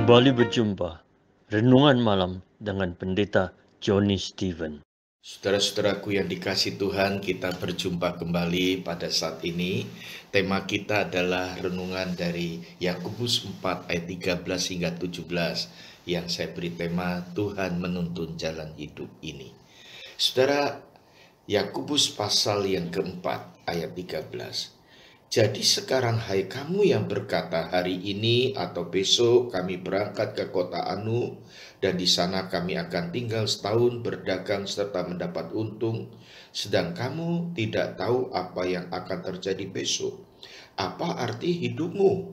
Kembali berjumpa Renungan Malam dengan Pendeta Johnny Stephen. Saudara-saudaraku yang dikasihi Tuhan, kita berjumpa kembali pada saat ini. Tema kita adalah renungan dari Yakobus 4 ayat 13 hingga 17 yang saya beri tema Tuhan menuntun jalan hidup ini. Saudara, Yakobus pasal yang keempat ayat 13. Jadi sekarang hai kamu yang berkata hari ini atau besok kami berangkat ke kota Anu dan di sana kami akan tinggal setahun berdagang serta mendapat untung, sedang kamu tidak tahu apa yang akan terjadi besok. Apa arti hidupmu?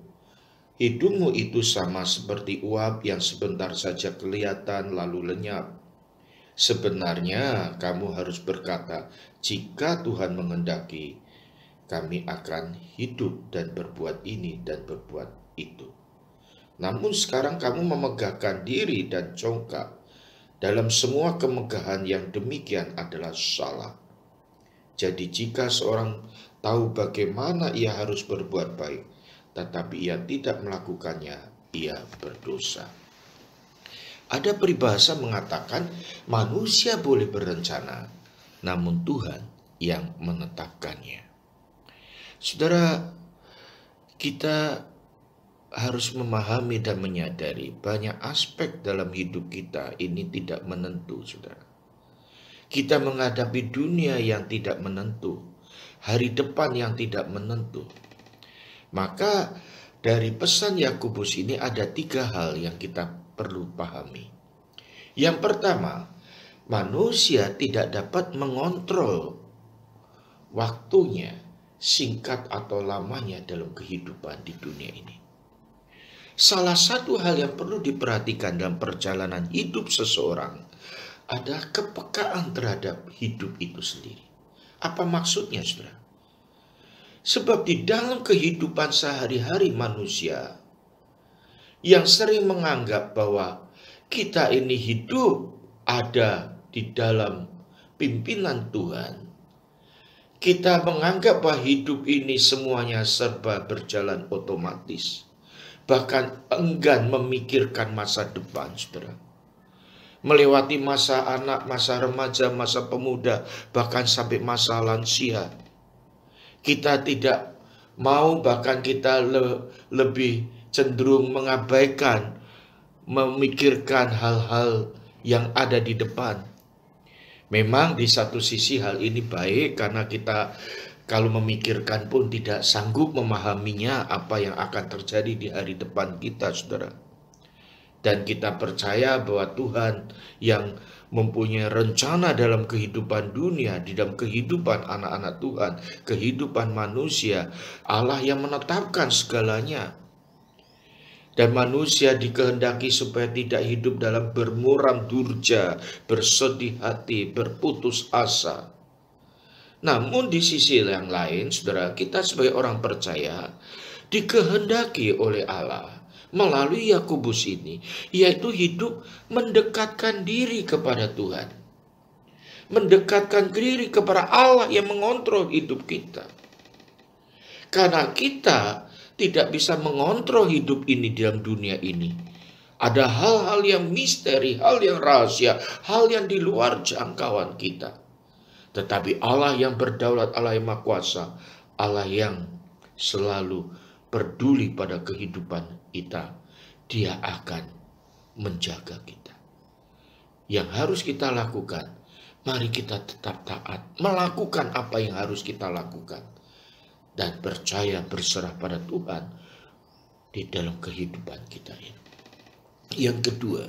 Hidupmu itu sama seperti uap yang sebentar saja kelihatan lalu lenyap. Sebenarnya kamu harus berkata, jika Tuhan menghendaki, kami akan hidup dan berbuat ini dan berbuat itu. Namun sekarang kamu memegahkan diri dan congkak. Dalam semua kemegahan yang demikian adalah salah. Jadi jika seorang tahu bagaimana ia harus berbuat baik, tetapi ia tidak melakukannya, ia berdosa. Ada peribahasa mengatakan manusia boleh berencana, namun Tuhan yang menetapkannya. Saudara, kita harus memahami dan menyadari banyak aspek dalam hidup kita ini tidak menentu, saudara. Kita menghadapi dunia yang tidak menentu, hari depan yang tidak menentu. Maka dari pesan Yakobus ini ada 3 hal yang kita perlu pahami. Yang pertama, manusia tidak dapat mengontrol waktunya, singkat atau lamanya dalam kehidupan di dunia ini. Salah satu hal yang perlu diperhatikan dalam perjalanan hidup seseorang adalah kepekaan terhadap hidup itu sendiri. Apa maksudnya, saudara? Sebab di dalam kehidupan sehari-hari manusia yang sering menganggap bahwa kita ini hidup ada di dalam pimpinan Tuhan, kita menganggap bahwa hidup ini semuanya serba berjalan otomatis. Bahkan enggan memikirkan masa depan, saudara. Melewati masa anak, masa remaja, masa pemuda, bahkan sampai masa lansia. Kita tidak mau, bahkan kita lebih cenderung mengabaikan, memikirkan hal-hal yang ada di depan. Memang di satu sisi hal ini baik karena kita kalau memikirkan pun tidak sanggup memahaminya apa yang akan terjadi di hari depan kita, saudara. Dan kita percaya bahwa Tuhan yang mempunyai rencana dalam kehidupan dunia, di dalam kehidupan anak-anak Tuhan, kehidupan manusia, Allah yang menetapkan segalanya. Dan manusia dikehendaki supaya tidak hidup dalam bermuram durja, bersedih hati, berputus asa. Namun di sisi yang lain, saudara, kita sebagai orang percaya dikehendaki oleh Allah melalui Yakobus ini, yaitu hidup mendekatkan diri kepada Tuhan. Mendekatkan diri kepada Allah yang mengontrol hidup kita. Karena kita tidak bisa mengontrol hidup ini dalam dunia ini. Ada hal-hal yang misteri, hal yang rahasia, hal yang di luar jangkauan kita. Tetapi Allah yang berdaulat, Allah yang Maha Kuasa, Allah yang selalu peduli pada kehidupan kita, Dia akan menjaga kita. Yang harus kita lakukan, mari kita tetap taat, melakukan apa yang harus kita lakukan, dan percaya berserah pada Tuhan di dalam kehidupan kita ini. Yang kedua,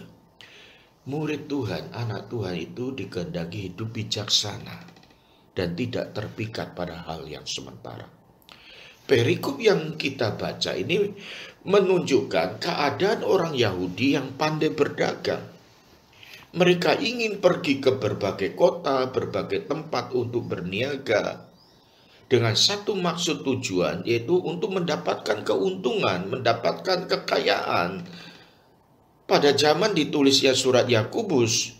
murid Tuhan, anak Tuhan itu dikehendaki hidup bijaksana dan tidak terpikat pada hal yang sementara. Perikop yang kita baca ini menunjukkan keadaan orang Yahudi yang pandai berdagang. Mereka ingin pergi ke berbagai kota, berbagai tempat untuk berniaga, dengan satu maksud tujuan, yaitu untuk mendapatkan keuntungan, mendapatkan kekayaan. Pada zaman ditulisnya surat Yakobus,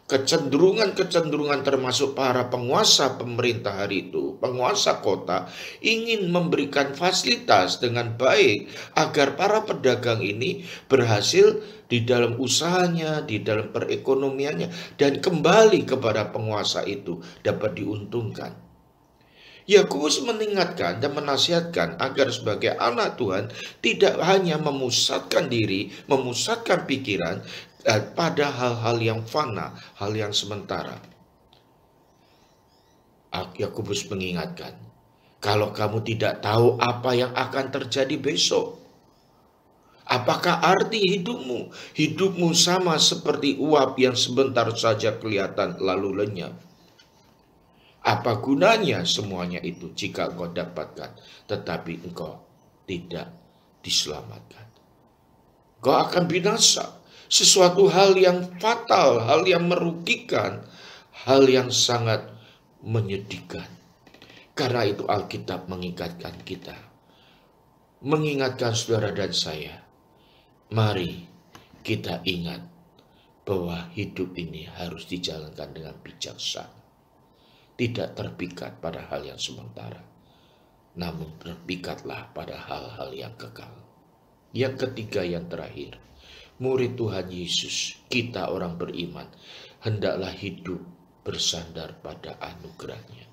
kecenderungan-kecenderungan termasuk para penguasa pemerintah hari itu, penguasa kota, ingin memberikan fasilitas dengan baik agar para pedagang ini berhasil di dalam usahanya, di dalam perekonomiannya, dan kembali kepada penguasa itu dapat diuntungkan. Yakobus mengingatkan dan menasihatkan agar sebagai anak Tuhan tidak hanya memusatkan diri, memusatkan pikiran pada hal-hal yang fana, hal yang sementara. Yakobus mengingatkan, kalau kamu tidak tahu apa yang akan terjadi besok, apakah arti hidupmu? Hidupmu sama seperti uap yang sebentar saja kelihatan lalu lenyap. Apa gunanya semuanya itu jika engkau dapatkan, tetapi engkau tidak diselamatkan? Engkau akan binasa. Sesuatu hal yang fatal, hal yang merugikan, hal yang sangat menyedihkan. Karena itu Alkitab mengingatkan kita, mengingatkan saudara dan saya, mari kita ingat bahwa hidup ini harus dijalankan dengan bijaksana. Tidak terpikat pada hal yang sementara, namun terpikatlah pada hal-hal yang kekal. Yang ketiga, yang terakhir, murid Tuhan Yesus, kita orang beriman, hendaklah hidup bersandar pada anugerahnya.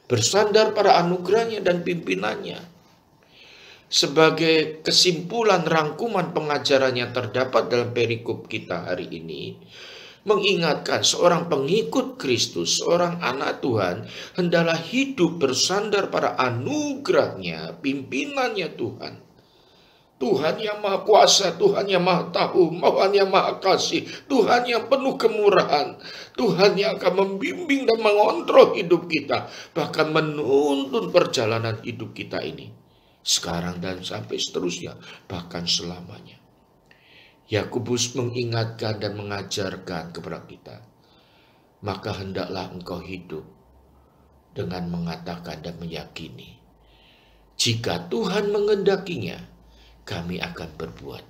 Bersandar pada anugerahnya dan pimpinannya. Sebagai kesimpulan rangkuman pengajaran yang terdapat dalam perikop kita hari ini, mengingatkan seorang pengikut Kristus, seorang anak Tuhan, hendaklah hidup bersandar pada anugerahnya, pimpinannya Tuhan. Tuhan yang maha kuasa, Tuhan yang maha tahu, Tuhan yang maha kasih, Tuhan yang penuh kemurahan, Tuhan yang akan membimbing dan mengontrol hidup kita, bahkan menuntun perjalanan hidup kita ini, sekarang dan sampai seterusnya, bahkan selamanya. Yakobus mengingatkan dan mengajarkan kepada kita, maka hendaklah engkau hidup dengan mengatakan dan meyakini, jika Tuhan mengendakinya, kami akan berbuat.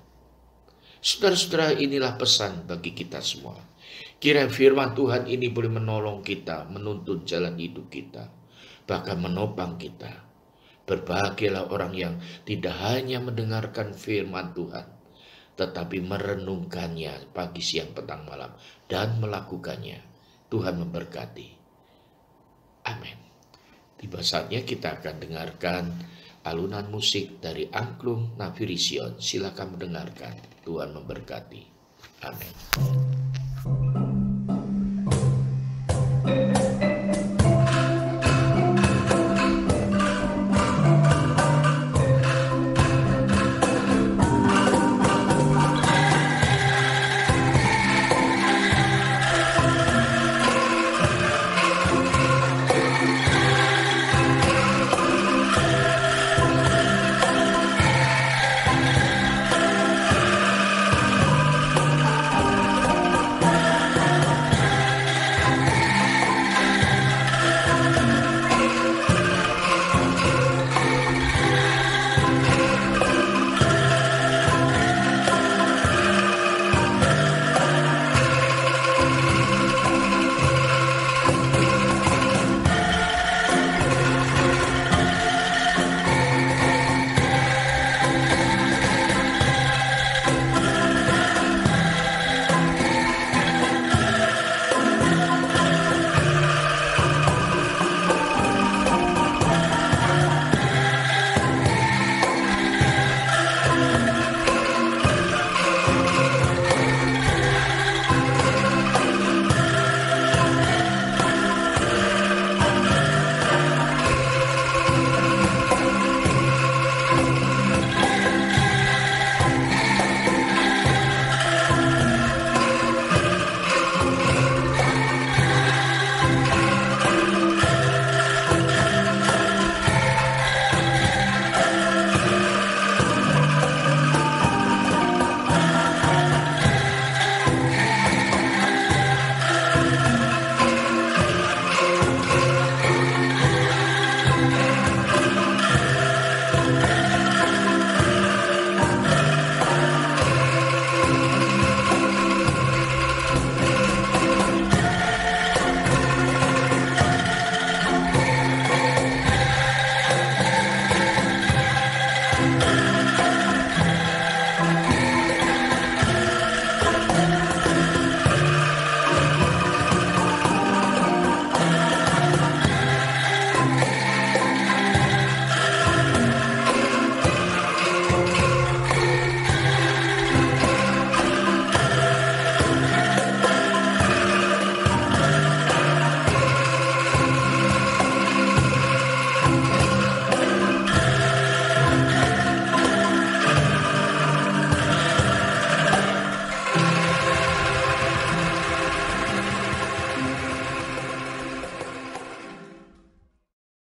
Saudara-saudara, inilah pesan bagi kita semua. Kiranya firman Tuhan ini boleh menolong kita, menuntun jalan hidup kita, bahkan menopang kita. Berbahagialah orang yang tidak hanya mendengarkan firman Tuhan, tetapi merenungkannya pagi, siang, petang, malam, dan melakukannya. Tuhan memberkati. Amin. Tiba saatnya kita akan dengarkan alunan musik dari Angklung Nafiri Sion. Silakan mendengarkan. Tuhan memberkati. Amin.